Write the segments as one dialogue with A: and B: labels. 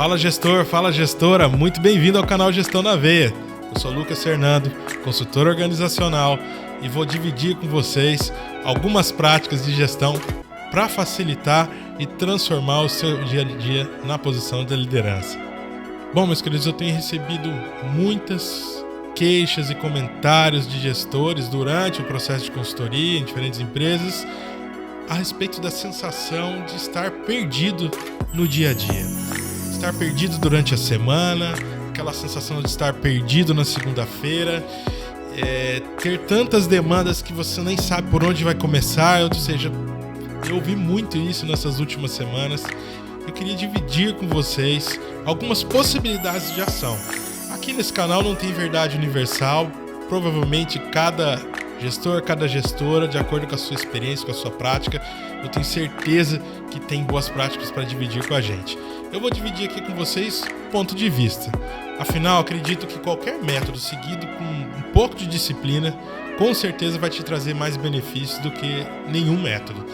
A: Fala gestor, fala gestora, muito bem-vindo ao canal Gestão na Veia. Eu sou Lucas Fernando, consultor organizacional e vou dividir com vocês algumas práticas de gestão para facilitar e transformar o seu dia a dia na posição da liderança. Bom, meus queridos, eu tenho recebido muitas queixas e comentários de gestores durante o processo de consultoria em diferentes empresas a respeito da sensação de estar perdido no dia a dia. Estar perdido durante a semana, aquela sensação de estar perdido na segunda-feira, ter tantas demandas que você nem sabe por onde vai começar, ou seja, eu ouvi muito isso nessas últimas semanas. Eu queria dividir com vocês algumas possibilidades de ação. Aqui nesse canal não tem verdade universal, provavelmente cada gestor, cada gestora, de acordo com a sua experiência, com a sua prática, eu tenho certeza que tem boas práticas para dividir com a gente. Eu vou dividir aqui com vocês ponto de vista. Afinal, acredito que qualquer método seguido com um pouco de disciplina, com certeza vai te trazer mais benefícios do que nenhum método.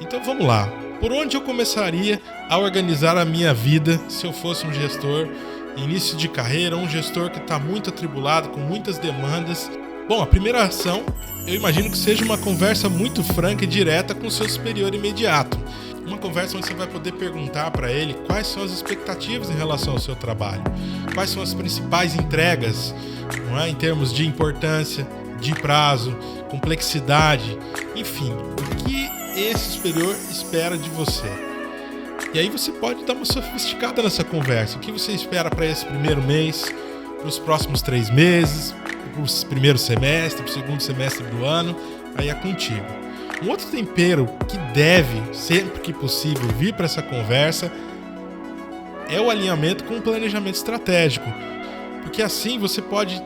A: Então vamos lá. Por onde eu começaria a organizar a minha vida se eu fosse um gestor início de carreira, um gestor que está muito atribulado, com muitas demandas? Bom, a primeira ação, eu imagino que seja uma conversa muito franca e direta com o seu superior imediato. Uma conversa onde você vai poder perguntar para ele quais são as expectativas em relação ao seu trabalho, quais são as principais entregas, não é? Em termos de importância, de prazo, complexidade, enfim, o que esse superior espera de você. E aí você pode dar uma sofisticada nessa conversa. O que você espera para esse primeiro mês, para os próximos 3 meses, para o primeiro semestre, para o segundo semestre do ano, aí é contigo. Um outro tempero que deve, sempre que possível, vir para essa conversa é o alinhamento com o planejamento estratégico. Porque assim você pode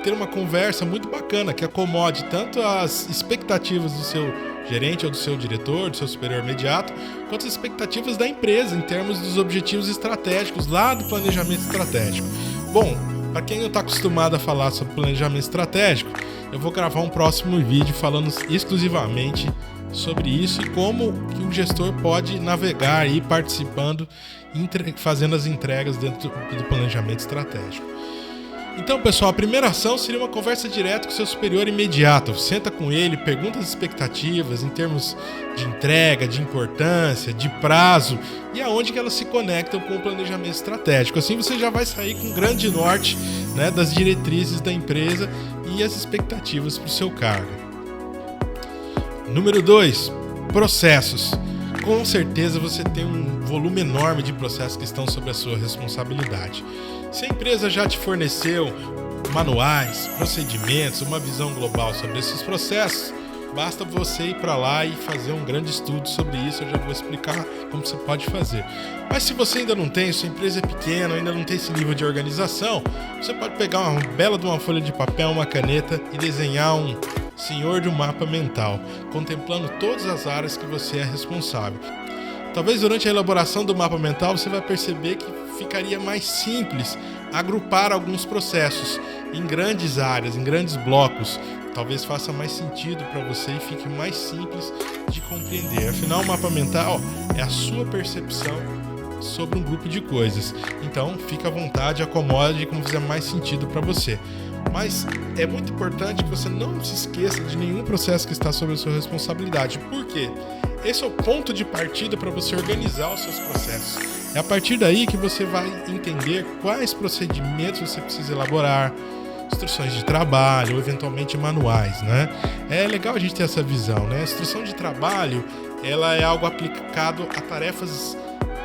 A: ter uma conversa muito bacana que acomode tanto as expectativas do seu gerente ou do seu diretor, do seu superior imediato, quanto as expectativas da empresa em termos dos objetivos estratégicos lá do planejamento estratégico. Bom, para quem não está acostumado a falar sobre planejamento estratégico, eu vou gravar um próximo vídeo falando exclusivamente sobre isso e como que o gestor pode navegar aí participando, fazendo as entregas dentro do planejamento estratégico. Então, pessoal, a primeira ação seria uma conversa direta com o seu superior imediato. Senta com ele, pergunta as expectativas em termos de entrega, de importância, de prazo e aonde que elas se conectam com o planejamento estratégico. Assim você já vai sair com um grande norte, né, das diretrizes da empresa e as expectativas para o seu cargo. Número 2, processos. Com certeza você tem um volume enorme de processos que estão sob a sua responsabilidade. Se a empresa já te forneceu manuais, procedimentos, uma visão global sobre esses processos, basta você ir para lá e fazer um grande estudo sobre isso. Eu já vou explicar como você pode fazer. Mas se você ainda não tem, sua empresa é pequena, ainda não tem esse nível de organização, você pode pegar uma bela de uma folha de papel, uma caneta e desenhar um senhor de um mapa mental, contemplando todas as áreas que você é responsável. Talvez durante a elaboração do mapa mental você vai perceber que ficaria mais simples agrupar alguns processos em grandes áreas, em grandes blocos. Talvez faça mais sentido para você e fique mais simples de compreender. Afinal, o mapa mental é a sua percepção sobre um grupo de coisas. Então, fique à vontade, acomode como fizer mais sentido para você. Mas é muito importante que você não se esqueça de nenhum processo que está sob a sua responsabilidade. Por quê? Esse é o ponto de partida para você organizar os seus processos. É a partir daí que você vai entender quais procedimentos você precisa elaborar, instruções de trabalho ou eventualmente manuais, né? É legal a gente ter essa visão, né? A instrução de trabalho, ela é algo aplicado a tarefas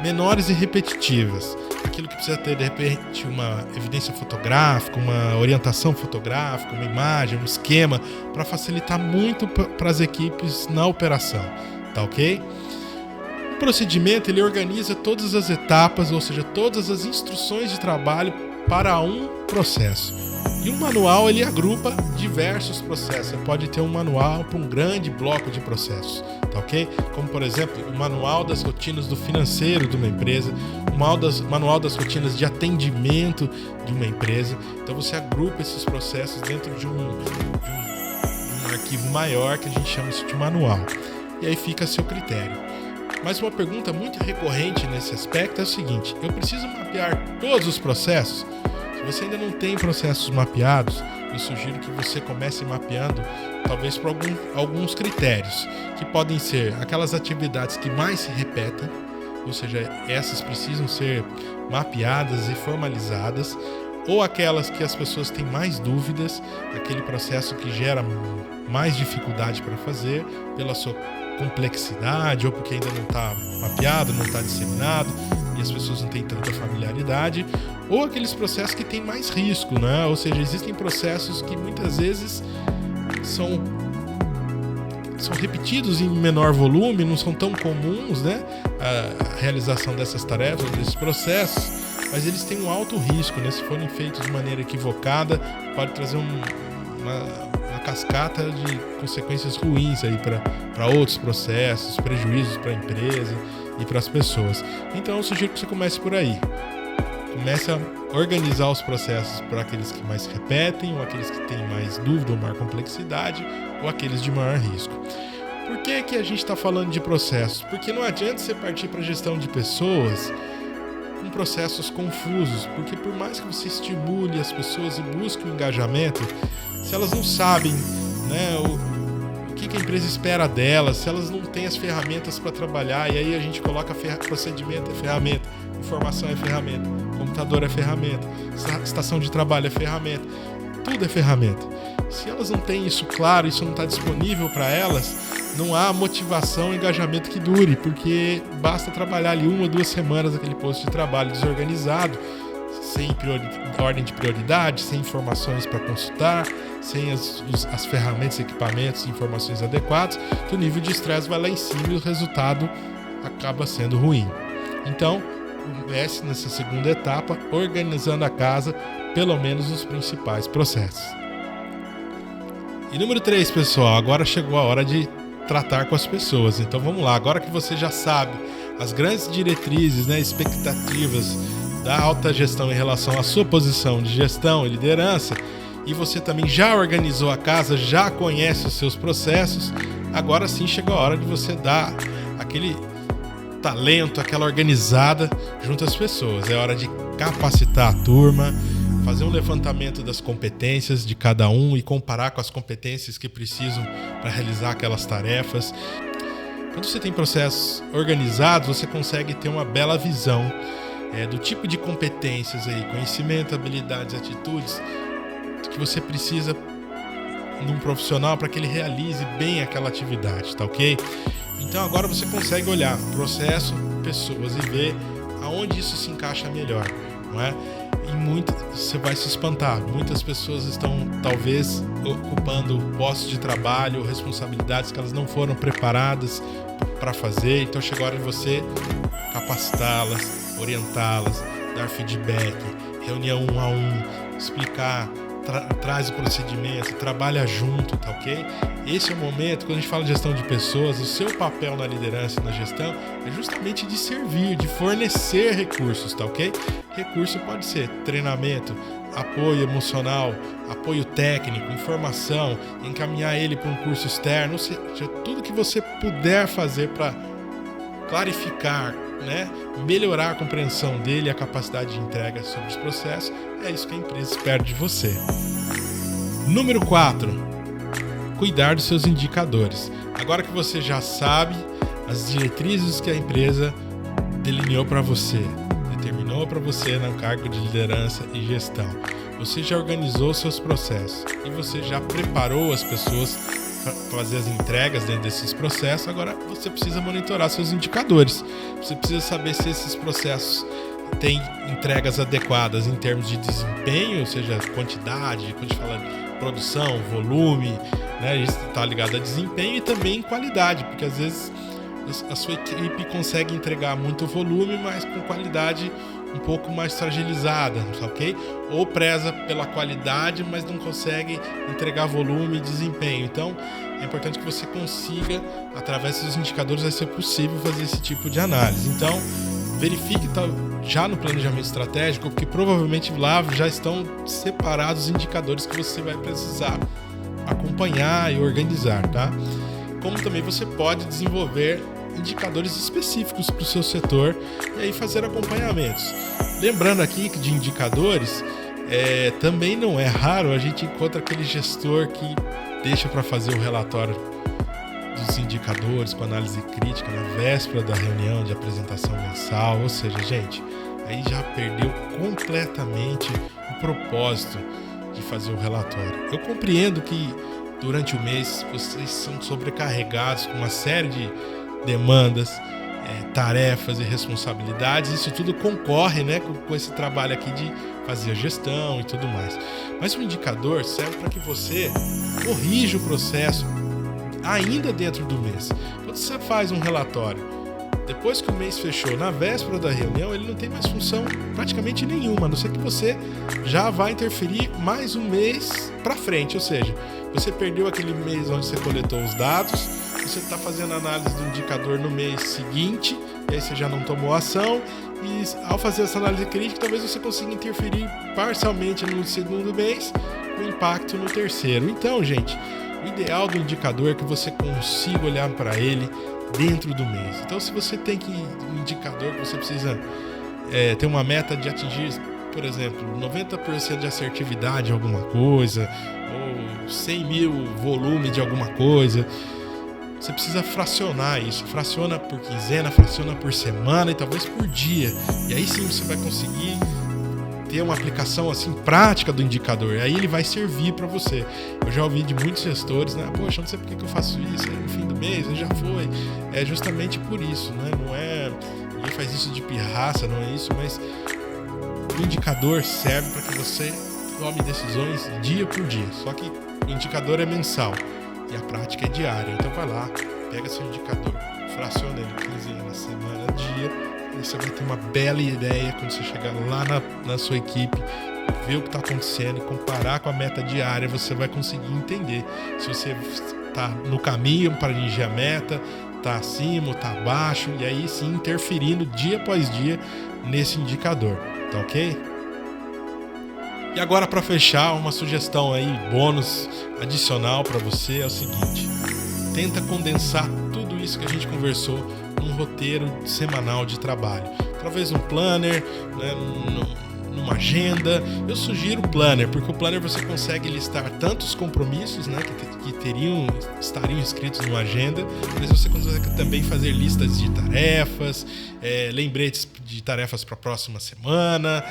A: menores e repetitivas. Aquilo que precisa ter, de repente, uma evidência fotográfica, uma orientação fotográfica, uma imagem, um esquema, para facilitar muito para as equipes na operação, tá ok? O procedimento, ele organiza todas as etapas, ou seja, todas as instruções de trabalho para um processo. E um manual, ele agrupa diversos processos. Você pode ter um manual para um grande bloco de processos, tá ok? Como, por exemplo, o manual das rotinas do financeiro de uma empresa, o manual das rotinas de atendimento de uma empresa. Então você agrupa esses processos dentro de um arquivo maior que a gente chama isso de manual. E aí fica a seu critério. Mas uma pergunta muito recorrente nesse aspecto é o seguinte: eu preciso mapear todos os processos? Se você ainda não tem processos mapeados, eu sugiro que você comece mapeando talvez por alguns critérios, que podem ser aquelas atividades que mais se repetem, ou seja, essas precisam ser mapeadas e formalizadas, ou aquelas que as pessoas têm mais dúvidas, aquele processo que gera mais dificuldade para fazer pela sua complexidade ou porque ainda não está mapeado, não está disseminado e as pessoas não têm tanta familiaridade, ou aqueles processos que têm mais risco, né? Ou seja, existem processos que muitas vezes são repetidos em menor volume, não são tão comuns, né? A realização dessas tarefas, desses processos, mas eles têm um alto risco, né? Se forem feitos de maneira equivocada, pode trazer uma cascata de consequências ruins aí para outros processos, prejuízos para a empresa e para as pessoas. Então eu sugiro que você comece por aí. Comece a organizar os processos para aqueles que mais se repetem, ou aqueles que têm mais dúvida ou maior complexidade, ou aqueles de maior risco. Por que a gente está falando de processos? Porque não adianta você partir para a gestão de pessoas com processos confusos, porque por mais que você estimule as pessoas e busque o engajamento, se elas não sabem, né, o que a empresa espera delas, se elas não têm as ferramentas para trabalhar, e aí a gente coloca procedimento é ferramenta, informação é ferramenta, computador é ferramenta, estação de trabalho é ferramenta, tudo é ferramenta. Se elas não têm isso claro, isso não está disponível para elas, não há motivação e engajamento que dure, porque basta trabalhar ali 1 ou 2 semanas naquele posto de trabalho desorganizado, sem ordem de prioridade, sem informações para consultar, sem as ferramentas, equipamentos e informações adequadas, que o nível de estresse vai lá em cima e o resultado acaba sendo ruim. Então, comece nessa segunda etapa, organizando a casa, pelo menos os principais processos. E número 3, pessoal, agora chegou a hora de tratar com as pessoas. Então vamos lá, agora que você já sabe as grandes diretrizes, né, expectativas da alta gestão em relação à sua posição de gestão e liderança, e você também já organizou a casa, já conhece os seus processos, agora sim chegou a hora de você dar aquele talento, aquela organizada junto às pessoas. É hora de capacitar a turma, fazer um levantamento das competências de cada um e comparar com as competências que precisam para realizar aquelas tarefas. Quando você tem processos organizados, você consegue ter uma bela visão do tipo de competências aí, conhecimento, habilidades, atitudes que você precisa num profissional para que ele realize bem aquela atividade, tá ok? Então agora você consegue olhar processo, pessoas e ver aonde isso se encaixa melhor, não é? E você vai se espantar. Muitas pessoas estão talvez ocupando postos de trabalho, responsabilidades que elas não foram preparadas para fazer. Então chegou a hora de você capacitá-las, orientá-las, dar feedback, reunião 1 a 1, explicar, traz o procedimento, trabalha junto, tá ok? Esse é o momento, quando a gente fala de gestão de pessoas, o seu papel na liderança e na gestão é justamente de servir, de fornecer recursos, tá ok? Recurso pode ser treinamento, apoio emocional, apoio técnico, informação, encaminhar ele para um curso externo, ou seja, tudo que você puder fazer para clarificar, né, melhorar a compreensão dele e a capacidade de entrega sobre os processos, é isso que a empresa espera de você. Número 4, cuidar dos seus indicadores. Agora que você já sabe as diretrizes que a empresa delineou para você, determinou para você no cargo de liderança e gestão, você já organizou seus processos e você já preparou as pessoas para fazer as entregas dentro desses processos. Agora você precisa monitorar seus indicadores. Você precisa saber se esses processos têm entregas adequadas em termos de desempenho, ou seja, quantidade, quando a gente fala de produção, volume, né, isso está ligado a desempenho, e também qualidade, porque às vezes a sua equipe consegue entregar muito volume, mas com qualidade um pouco mais fragilizada, ok? Ou preza pela qualidade, mas não consegue entregar volume e desempenho. Então, é importante que você consiga, através dos indicadores, vai ser possível fazer esse tipo de análise. Então, verifique já no planejamento estratégico, porque provavelmente lá já estão separados os indicadores que você vai precisar acompanhar e organizar, tá? Como também você pode desenvolver indicadores específicos para o seu setor e aí fazer acompanhamentos. Lembrando aqui que de indicadores, também não é raro a gente encontra aquele gestor que deixa para fazer o relatório dos indicadores com análise crítica na véspera da reunião de apresentação mensal, ou seja, gente, aí já perdeu completamente o propósito de fazer o relatório. Eu compreendo que durante o mês vocês são sobrecarregados com uma série de demandas, tarefas e responsabilidades, isso tudo concorre, né, com esse trabalho aqui de fazer a gestão e tudo mais. Mas o indicador serve para que você corrija o processo ainda dentro do mês. Quando você faz um relatório, depois que o mês fechou, na véspera da reunião, ele não tem mais função praticamente nenhuma, a não ser que você já vai interferir mais um mês para frente, ou seja, você perdeu aquele mês onde você coletou os dados, você está fazendo análise do indicador no mês seguinte, e aí você já não tomou ação, e ao fazer essa análise crítica, talvez você consiga interferir parcialmente no segundo mês, com impacto no terceiro. Então, gente, o ideal do indicador é que você consiga olhar para ele dentro do mês. Então, se você tem um indicador que você precisa ter uma meta de atingir, por exemplo, 90% de assertividade em alguma coisa, ou 100 mil volume de alguma coisa, você precisa fracionar isso. Fraciona por quinzena, fraciona por semana e talvez por dia. E aí sim você vai conseguir ter uma aplicação assim prática do indicador. E aí ele vai servir para você. Eu já ouvi de muitos gestores, né? Poxa, não sei por que eu faço isso no fim do mês, já foi. É justamente por isso, né? Não é... Ninguém faz isso de pirraça, não é isso, mas o indicador serve para que você tome decisões dia por dia. Só que o indicador é mensal e a prática é diária. Então vai lá, pega seu indicador, fraciona ele quinzena, semana, dia, e você vai ter uma bela ideia quando você chegar lá na sua equipe, ver o que está acontecendo e comparar com a meta diária, você vai conseguir entender se você está no caminho para atingir a meta, está acima, está abaixo, e aí sim interferindo dia após dia nesse indicador, tá ok? E agora, para fechar, uma sugestão aí, bônus adicional para você é o seguinte: tenta condensar tudo isso que a gente conversou num roteiro semanal de trabalho, através de um planner, né, numa agenda. Eu sugiro o planner, porque o planner você consegue listar tantos compromissos, né, que estariam escritos numa agenda, mas você consegue também fazer listas de tarefas, lembretes de tarefas para a próxima semana,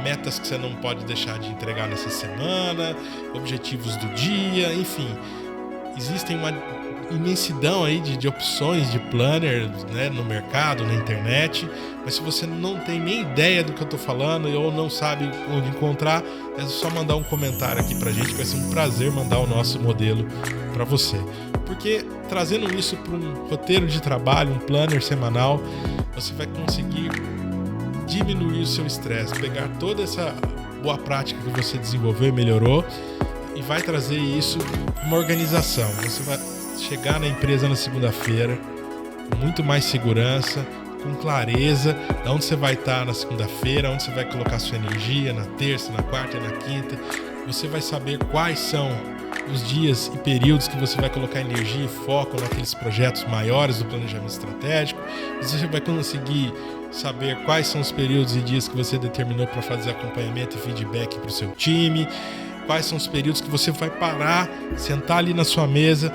A: metas que você não pode deixar de entregar nessa semana, objetivos do dia, enfim. Existem uma imensidão aí de opções de planner, né, no mercado, na internet, mas se você não tem nem ideia do que eu estou falando ou não sabe onde encontrar, é só mandar um comentário aqui pra gente, vai ser um prazer mandar o nosso modelo para você, porque trazendo isso para um roteiro de trabalho, um planner semanal, você vai conseguir diminuir o seu estresse, pegar toda essa boa prática que você desenvolveu e melhorou e vai trazer isso uma organização. Você vai chegar na empresa na segunda-feira com muito mais segurança, com clareza de onde você vai estar na segunda-feira, onde você vai colocar sua energia na terça, na quarta e na quinta. Você vai saber quais são os dias e períodos que você vai colocar energia e foco naqueles projetos maiores do planejamento estratégico. Você vai conseguir saber quais são os períodos e dias que você determinou para fazer acompanhamento e feedback para o seu time, quais são os períodos que você vai parar, sentar ali na sua mesa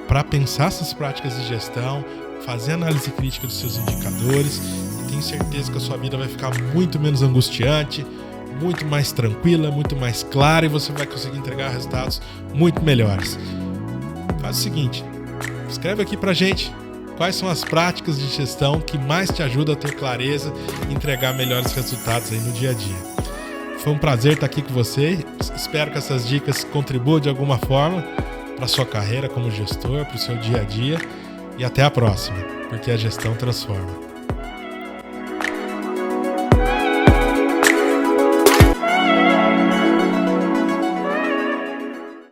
A: para pensar essas práticas de gestão, fazer análise crítica dos seus indicadores, e tenho certeza que a sua vida vai ficar muito menos angustiante, muito mais tranquila, muito mais clara, e você vai conseguir entregar resultados muito melhores. Faz o seguinte, escreve aqui pra gente quais são as práticas de gestão que mais te ajudam a ter clareza e entregar melhores resultados aí no dia a dia. Foi um prazer estar aqui com você, espero que essas dicas contribuam de alguma forma para a sua carreira como gestor, para o seu dia a dia, e até a próxima, porque a gestão transforma.